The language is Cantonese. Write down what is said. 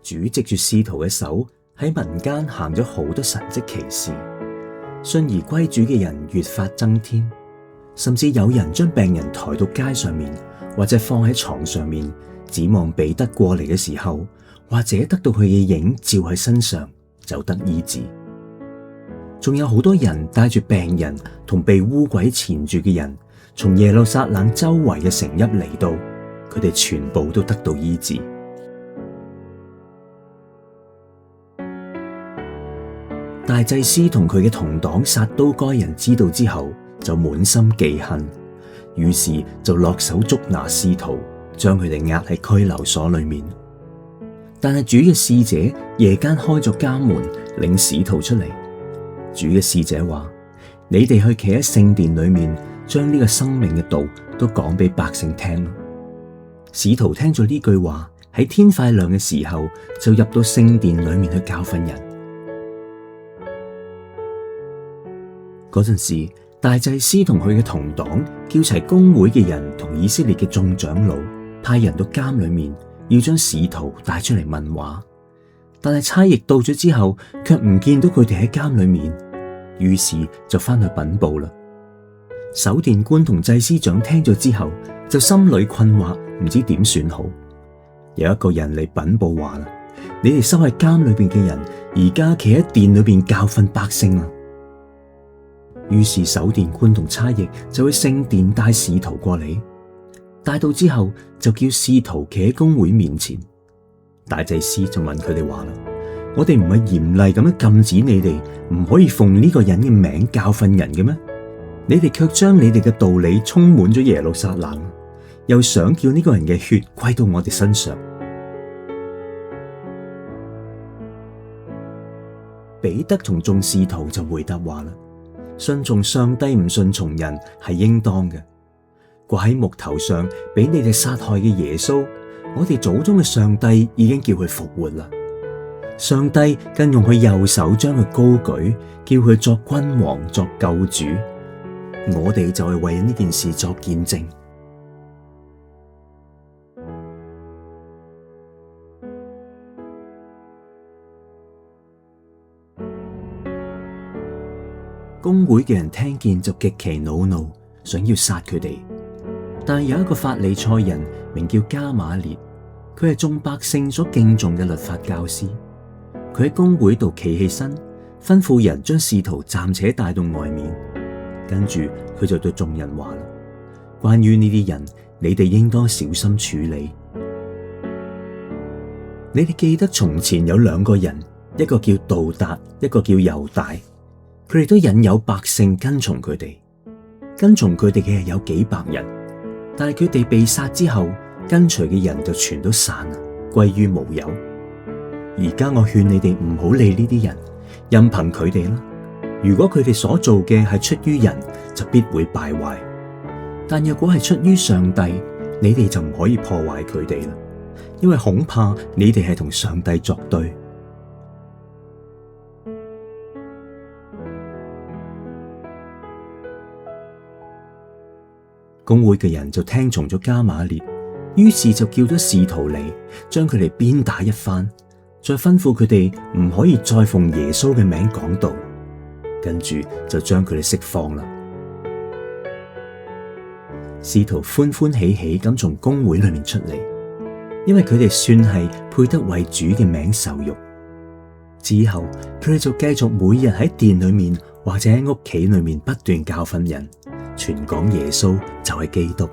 主藉住使徒嘅手喺民間行咗好多神蹟奇事，信而歸主嘅人越發增添，甚至有人將病人抬到街上面，或者放喺床上面，指望彼得過嚟嘅時候，或者得到佢嘅影照喺身上，就得醫治。仲有好多人帶住病人同被污鬼纏住嘅人，從耶路撒冷周圍嘅城邑嚟到，佢哋全部都得到醫治。大祭司同佢嘅同黨撒都該人知道之後，就滿心忌恨，於是就落手捉拿使徒，將佢哋押喺拘留所裏面。但係主嘅使者夜間開咗家門，領使徒出嚟。主嘅使者話：你哋去企喺聖殿裏面，將呢個生命嘅道都講俾百姓聽。使徒聽咗呢句話，喺天快亮嘅時候，就入到聖殿裏面去教訓人。嗰陣時，大祭司同佢嘅同黨叫齊公會嘅人同以色列嘅眾長老，派人到監裏面，要將使徒帶出嚟問話。但係差役到咗之後，卻唔見到佢哋喺監裏面，於是就翻去稟報啦。守殿官同祭司長聽咗之後，就心裏困惑，唔知點算好。有一個人嚟稟報話啦：你哋收喺監裏邊嘅人，而家企喺殿裏邊教訓百姓啊！於是守殿官同差役就去聖殿帶使徒過嚟，帶到之後就叫使徒企喺公會面前。大祭司就問佢哋話啦：我哋唔係嚴厲咁樣禁止你哋唔可以奉呢個人嘅名教訓人嘅咩？你哋卻將你哋嘅道理充滿咗耶路撒冷，又想叫呢個人嘅血歸到我哋身上。彼得同眾使徒就回答話啦：順從上帝唔順從人係應當嘅。掛喺木頭上俾你哋殺害嘅耶穌，我哋祖宗嘅上帝已經叫佢復活啦。上帝更用佢右手將佢高舉，叫佢作君王，作救主。我哋就係為呢件事作見證。公會嘅人聽見就極其惱怒，想要殺佢哋。但係有一個法利賽人名叫加瑪列，佢係眾百姓所敬重嘅律法教師。佢喺公會度企起身，吩咐人將使徒暫且帶到外面。跟住佢就對眾人話啦：關於呢啲人，你哋應當小心處理。你哋記得從前有兩個人，一個叫道達，一個叫猶大。佢哋都引誘百姓跟從佢哋，跟從佢哋嘅有幾百人。但係佢哋被殺之後，跟隨嘅人就全都散啦，歸於無有。而家我勸你哋唔好理呢啲人，任憑佢哋啦。如果佢哋所做嘅係出於人，就必會敗壞；但若果係出於上帝，你哋就唔可以破壞佢哋啦，因為恐怕你哋係同上帝作對。公會嘅人就聽從咗加瑪列，於是就叫咗使徒嚟，將佢哋鞭打一番，再吩咐佢哋唔可以再奉耶穌嘅名講道，跟住就將佢哋釋放啦。使徒歡歡喜喜咁從公會裏面出嚟，因為佢哋算係配得為主嘅名受辱。之後佢哋就繼續每日喺殿裏面或者喺屋企裏面不斷教訓人，傳講耶穌就係基督。